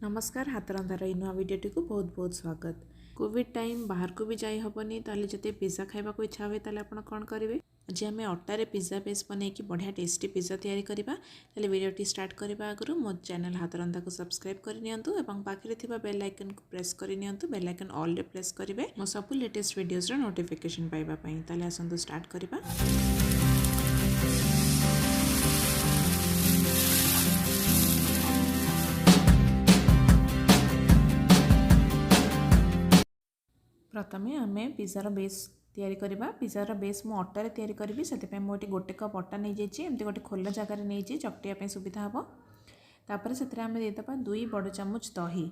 नमस्कार हाथरंधार ये नुआ भिडियोटी को बहुत बहुत स्वागत। कोविड टाइम बाहर को भी जाई हबनी ताले जते पिज्जा खाइबा को इच्छा हुए ताले आपण कोन करिवे। आज आम अटारे पिज्जा बेस बनैकी बढ़िया टेस्टी पिज्जा तैयारी करबा। ताले वीडियोटी स्टार्ट करबा आगरु मो चैनल हाथरंधा को सब्सक्राइब कर नियंतु एवं पाखरे थिबा बेल आइकन को प्रेस कर नियंतु। बेल आइकन ऑल रे प्रेस करिवे मो सब लेटेस्ट वीडियोस रो नोटिफिकेशन पाइबा पई। ताले आसंतु स्टार्ट करबा। प्रथमे आम पिज्जार बेस तैयारी करबा। पिज्जार बेस मु अटारे तैयारी करी से मुझे गोटे कप अटा नहीं जाइए एमती गोटे खोला जगार नहीं चकटिया सुविधा हम। तापर से आम देदेबा 2 बड़ चामच दही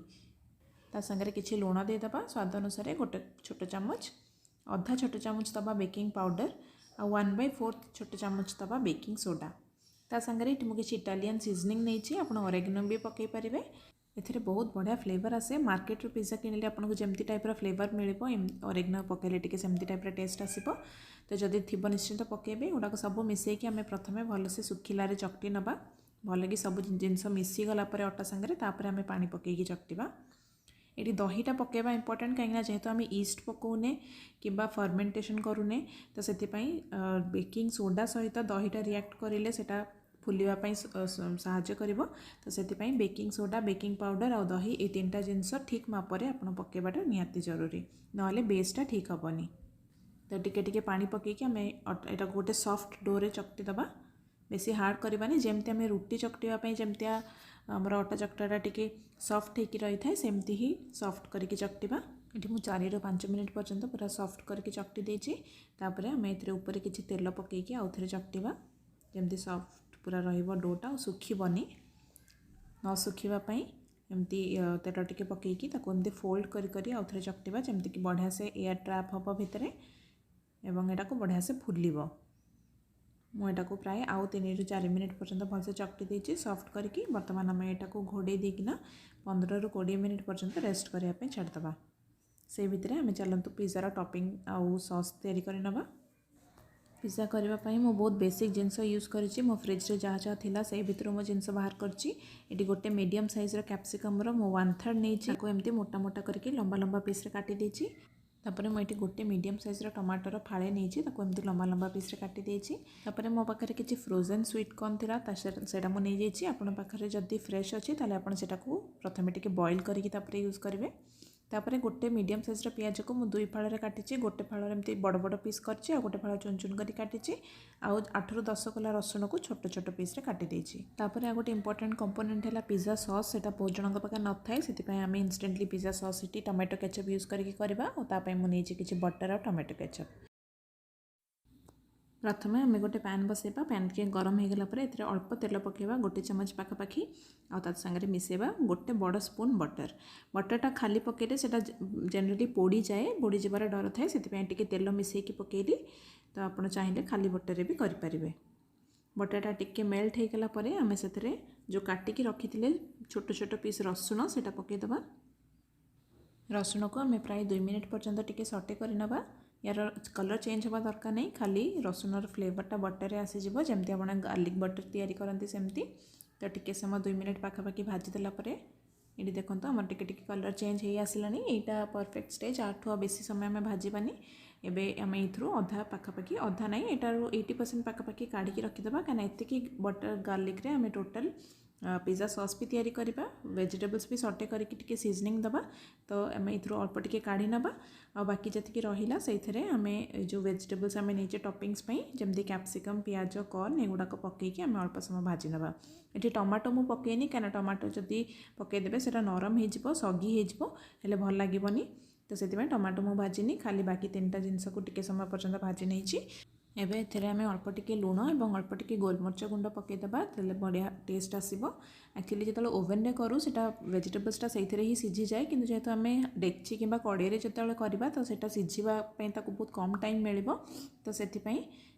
ता संगे किसी लुण देदेबा स्वाद अनुसार गोटे छोट चामच अधा छोट चामच दबा बेकिंग पाउडर आ 1/4 छोट चामच दबा बेकिंग सोडा ता संगे मुझे इटालियन सीजनिंग नहीं आप ऑरेगनो भी पकई पारे। एथिरे बहुत बढ़िया फ्लेवर आसे। मार्केट रो पिज्जा किनिले आपको जमती टाइप्र फ्लेवर मिल ऑरेगनो पकईले टी सेमती टाइप्र टेस्ट आसो। तो जदि थी निश्चिंत पकेबे गुड़ाक सब मिसेकी आम प्रथम भलसे सुखिलारे चकटी नवा भल कि सब जिनस मिसीगला अटा सांगे तापर आम पानी पकईकी चकटिबा। ये दहीटा पकेबा इंपोर्टेंट कहीं जेहेतु आम ईस्ट पकाउने कि फर्मेंटेशन करूने तो से बेकिंग सोडा सहित दहीटा रिएक्ट करें से फुलवाई साहाय्य करिवो। तो से बेकिंग सोडा बेकिंग पाउडर आ दही ये 3टा जिनस ठीक मापरे आपन पकेबाटा निहाती जरूरी नहले बेसटा ठीक हेनी। तो टिके पानी पकईकी आम एटा गोटे सॉफ्ट डोरे चकटी दबा। बेसी हार्ड करबानी जेमती आम रुटी चकटिवाई जमती आमर अटा चकटाटा टिके सॉफ्ट होकी रही था सेमती ही सॉफ्ट करके चकटिबा। ये मुझे 4 ରୁ 5 मिनिट पर्यंत पूरा सॉफ्ट करके चकटी देछि। तापर आम ए किसी तेल पकईकी आउ थे चकटिबा जमती सॉफ्ट पूरा रहिबो डोटा सुखीबनी न सुखीबाई एमती तेल टिके पकईकी ताको एमती फोल्ड करी आउ थे चकटिबा जमती कि बढ़िया से एयर ट्रैप हम भितर एवं एटा को बढ़िया से फुलिबो। मुझे प्राय आउ 3 ରୁ 4 मिनिट पर्यंत भलसे चकटी देछि सॉफ्ट करके। बर्तमान आम एटा को घोड़े देकिना 15 ରୁ 20 मिनिट पर्यंत रेस्ट करने छाड़ीदबा। से भितर आम चलतु पिज्जार टॉपिंग आउ सॉस तैयारी करनबा। पिज्जा करने मु बहुत बेसिक जिनस यूज करी मो फ्रिज रे जहाँ जहाँ थिला से भितर मो जिनस बाहर करची। एटी गोटे मीडियम साइज रो कैप्सिकम रो मो 1/3 नहीं को एमती मोटा मोटा करके लंबा लंबा पीस रे काटी देछि। तापर मुझे गोटे मीडियम साइज रो टमाटर फाड़े नहीं एमती लंबा लंबा पीस रे काटी देछि। तापर मो पाखरे किछि फ्रोजन स्वीट कॉर्न थिला सेटा मु नहीं जाइछि। आपन पाखरे जदी फ्रेश अछि ताले आपन सेटा को प्रथमे टिके बॉईल करके तापर यूज करिवे। तापर गोटे मीडियम साइज रो पियाज को मु 2 फाड़ काटी गोटे फाड़ एमती बड़ बड़ पीस करछि आ गोटे फाड़ चुन चुन करी काटी आउ 8 ରୁ 10 कला रसुण को छोट छोट पीस रे काटी देछि। तापर आ गोटे इंपोर्टेंट कंपोनेंट है पिज्जा सॉस सेटा बहुत जनक पाखे न थाए से आम इंस्टेंटली पिज्जा सॉस ये टमाटो केचप यूज करके करबा और तापय मु नेछि किछि बटर और टमाटो केचप। प्रथमे आम गोटे पैन बसैबा पैन के गरम हो गला पर एथिरे अल्प तेल पकेबा गोटे चमच पाखापाखि आ ता संगे मिसेबा गोटे बड़ स्पून बटर। बटरटा खाली पकेले सेटा जनरली पोड़ी जाए पोड़ी जबार डर थाए से तेल मिसेकी पकेली। तो आप चाहिए खाली बटर भी करें। बटरटा टिके मेल्ट हो गला पर आम से जो काटिकी रखी छोट छोट पीस रसुण से पकईदबा। रसुण को आम प्राय 2 मिनिट पर्यंत टिके सटे करनबा। यार कलर चेंज हवा दरकार नहीं खाली रसुणर फ्लेवरटा बटर आसीज जमती आप गार्लिक बटर तैयारी करती सेमती। तो टिके समय 2 मिनिट पाखापाखि भाजीदेला ये देखो आम टिके कलर चेंज हो आसला। यहाँ परफेक्ट स्टेज आठू बेसी समय आम भाजबानी। एवं आम ये अधा पाखापाखि अधा नहीं एटार 80% पाखापाखि काढ़ी रखीदे कहीं एतिकी बटर गार्लिक रे आम टोटल पिज्जा सॉस भी तैयारी करबा। वेजिटेबल्स भी सटे करके सीजनिंग दबा। तो आम ये अल्प टिके काढ़ी नबा आ बाकी जतिकी रहिला से आम जो वेजिटेबल्स आम नहीं टॉपिंग्स जमती कैप्सिकम पियाज कॉर्न एगुड़ाक पकईकी आम अल्प समय भाजी नबा। ये टमाटो मु पकईनी कहीं टमाटो जदि पकईदेवे से नरम हो सगी हो भल लगे। तो से टमाटो मु भाजिनी खाली बाकी 3टा जिनस को टिके समय पर्यंत भाजी नहीं। एबे एथिरे आम अल्प टिके लुण और अल्प टिके गोलमरिच गुंड पकईदेबा तेल बढ़िया टेस्ट आसो। एक्चुअली जो ओवेन रे करूँ से वेजिटेबल्सटा से ही सीझी जाए कि जेहेतु आम डेक्ची कि कड़े जो करवा तो सीटा सीझापी बहुत कम टाइम मिल। तो से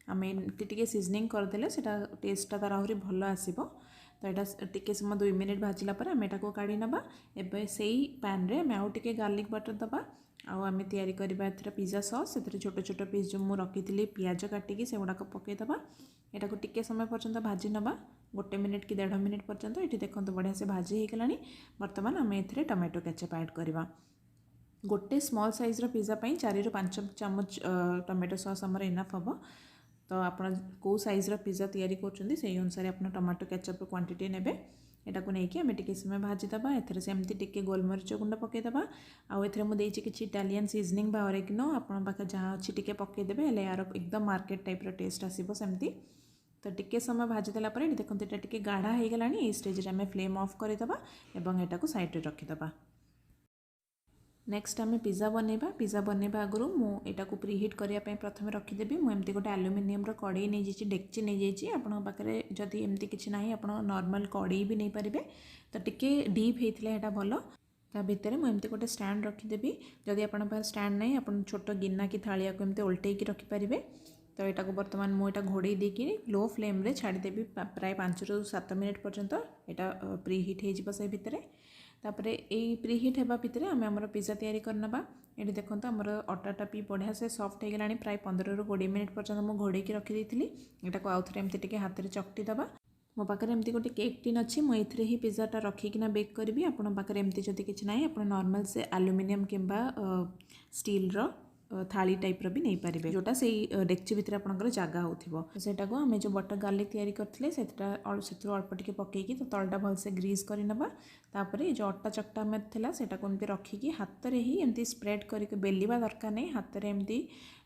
आम टी सीजनिंग करदे से टेस्टा तार आहरी भल आसो। तो यहाँ टिके समय 2 मिनिट भाजला आम एटा को काढ़ी नबा। एबे से पैन रे आम आउ टिके गार्लिक बटर दबा आम या पिज्जा सॉस से छोट छोट पीस जो मुझे रखी पियाज काटिकी से गुड़ाक पकईदबा। यहाँ को टिके समय पर्यंत भाजी नवा 1 मिनिट कि 1.5 मिनिट पर्यंत। ये देखो बढ़िया से भाजी हो गलानी। बर्तमान आम ए टमाटो केचप ऐड करवा। गोटे स्मॉल साइज पिज्जा 4 ରୁ 5 चामच टमाटो सॉस आमर इनफ हम। तो आप कौ साइज पिज्जा तैयारी कर से अनुसार आप टमाटो केचप क्वांटिटी नेबे। यहाँ को लेकिन आम टे समय भाजीदे। एथर सेमती टिके गोलमरीच गुंड पकईदे। आउ एथर मुझे किसी इटालियन सीजनिंग बा ऑरिगेनो आपन पाखे जहाँ अच्छी टिके पकईदेवे। हेल्ले यार एकदम मार्केट टाइप टेस्ट आसो सेमती। तो टिके समय भाजीदेला देखो यहाँ टे गाढ़ा हो गलानी। ये स्टेज आम फ्लेम ऑफ करदे और यहाँ को साइड रखीदे। नेक्स्ट आम पिज्जा बनैबा। पिज्जा बनैबा आगु मुझा को प्रीहिट करने प्रथम रखीदेवी। मुझे गोटे आलुमिनियम कड़े नहीं जाइए, डेक्ची नहीं जाइए। आपरे जदि एमती किसी ना आप नॉर्मल कड़े भी नहीं पारे। तो टिके डीप होता है भल। ता भितर मुझे गोटे स्टैंड रखीदेवी। जदि आप स्टैंड नहीं आप छोट गिना कि थालिया को एमती उल्टेक रखिपारे। तो यहाँ को बर्तमान मुझे घोड़े देकी लो फ्लेम रे छाड़देवी प्राय 5 ରୁ 7 मिनिट पर्यंत। यहाँ प्रीहिट हो से भितर। तापर यही प्रीहिट होगा भितर आम आम पिज्जा तैयारी करनबा। ये देखो आमर अटाटा भी बढ़िया से सॉफ्ट हो गलानी। प्राय 15 ରୁ 20 मिनिट पर्यंत मुझे घोड़े रखी देती। यहाँ को आउ थे एमती हाथ में चकटी दबा। मो पाखे एमती गोटे केक टीन अच्छी मुझे ही पिज्जाटा रखिकिना बेक करी। आपन पाखे एमती जदि किसी ना आप नॉर्मल से एल्युमिनियम किंबा स्टील थाली टाइप भी नहीं पारे जोटा से डेक्ची भितर आपंकर जगह हो। सेटा को आम जो बटर गार्लिक तैयारी करते से अल्प टिके पकईकी तो तलटा भलसे ग्रीस करनबा। तापर जो अट्टा चकटा में था सेटा को एमती रखिकी हाथ में ही एमती स्प्रेड करके बेलिबा दरकार नहीं। हाथ में एमती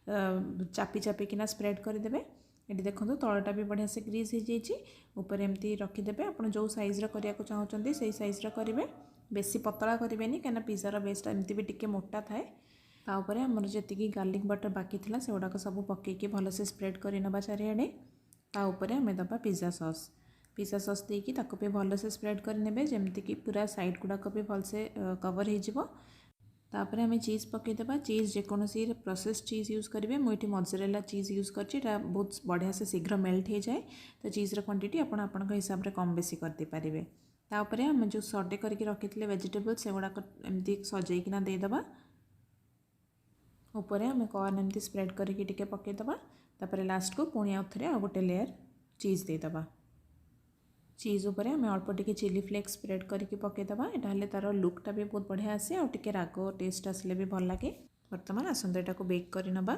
चापी चापिकिना स्प्रेड करदेवे। ये देखो तलटा भी बढ़िया से ग्रीस हो जाइए। ऊपर एमती रखिदेवे। आप जो साइज करने को चाहते से साइज करेंगे। बेसी पतला करेंगे कहीं पिज्जार बेसटा एमती भी टिके मोटा थाए। तापर आमर जी गार्लिक बटर बाकी था से गुड़ाक सब पकईकी भलसे स्प्रेड करनबा चारिआडे। ताऊपर आम दबा पिज्जा सॉस। पिज्जा सॉस देकी ताको भी भलसे स्प्रेड करने जमती पूरा साइड गुड़ाक भी भलसे कवर हो। तापर आम चीज़ पकईदे। चीज़ जेकोसी प्रोसेस चीज़ यूज करेंगे। मुझे मोज़रेला चीज़ यूज कर बहुत बढ़िया से शीघ्र मेल्ट हो जाए। तो चीज़र क्वांटिटी आपण हिसाब से कम बेसी करदे पारे। तापर आम जो सटे करके रखी वेजिटेबल से गुड़ाक एमती सजेकिना देदेबा। ऊपर आम कॉर्न एमती स्प्रेड करके टिके पकईदे। तापर लास्ट को पुणी आउ थे आ गोटे लेयर चीज़ देदेबा। चीज़ उपर आम अल्प टिके चिली फ्लेक्स स्प्रेड करके पकईदे। यहाँ तार लुकटा भी बहुत बढ़िया आसे और टिके राग टेस्ट आसले भी भल लगे। बर्तमान आसंत यहाँ को बेक करनबा।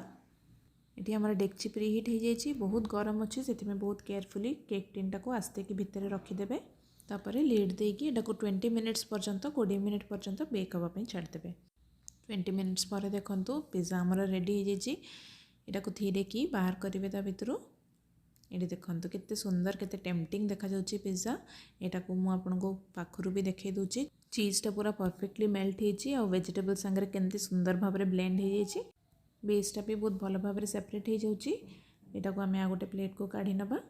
ये आम डेक्ची प्रीहिट हो जाइए। बहुत गरम अच्छे से बहुत केयरफुली केक टिनटा को आस्ते कि भितर रखिदेवे। तापर लिड देकी यहाँ को 20 मिनिट्स पर्यंत 20 मिनिट पर्यंत बेक हाँपाई छाड़देवे। 20 मिनिट्स पर देखो पिज्जा आमर रेडी हो जाइए। यहाँ को धीरे कि बाहर करेंगे ता भितर। ये देखो केते सुंदर केते टेम्पटिंग देखा जाउछि पिज्जा। यहाँ को मुझे आपको पाखुर भी देखई दूची। चीज़टा पूरा परफेक्टली मेल्ट होती और वेजिटेबल सांगे केमती सुंदर भाव में ब्लेंड हो जाइए। बेसटा भी बहुत भल भाव में सेपरेट हो जाउछि। यहाँ को आम आ गोटे प्लेट को काढ़ी नबा।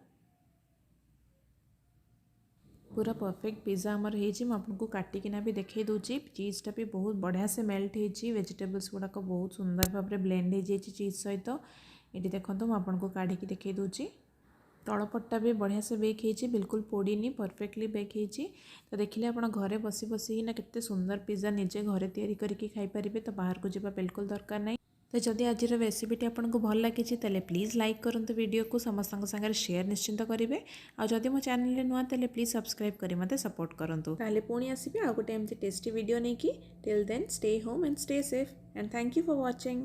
पूरा परफेक्ट पिज्जा आमर हो काटिकिना भी देखई दूची। चीज़टा भी बहुत बढ़िया से मेल्ट होती। वेजिटेबल्स गुड़ाक बहुत सुंदर भाव में ब्लेंड हो जाइए चीज़ सहित। ये देखो मुझे आपको काढ़ी देखई दूची। तलपट्टा भी बढ़िया से बेक हो बिल्कुल पोड़ीनी परफेक्टली बेक हो। तो देखिले आप घरे बसी बसी ना केते सुंदर पिज्जा निजे घरे तैयारी करके खाई पारिबे। तो बाहर को जावा बिल्कुल दरकार नहीं। तो जदि आज रेसिपीटी आपको भल लगी तेल प्लीज़ लाइक करूँ वीडियो को समस्त सागर शेयर निश्चिंत करेंगे। आदि मो चैनल नुआ तेल प्लीज़ सब्सक्राइब कर मत सपोर्ट करूँ। ताले पुणी आसबि आ गोटे एमती टेस्टी वीडियो नहीं कि till then stay home and stay safe and thank you for watching.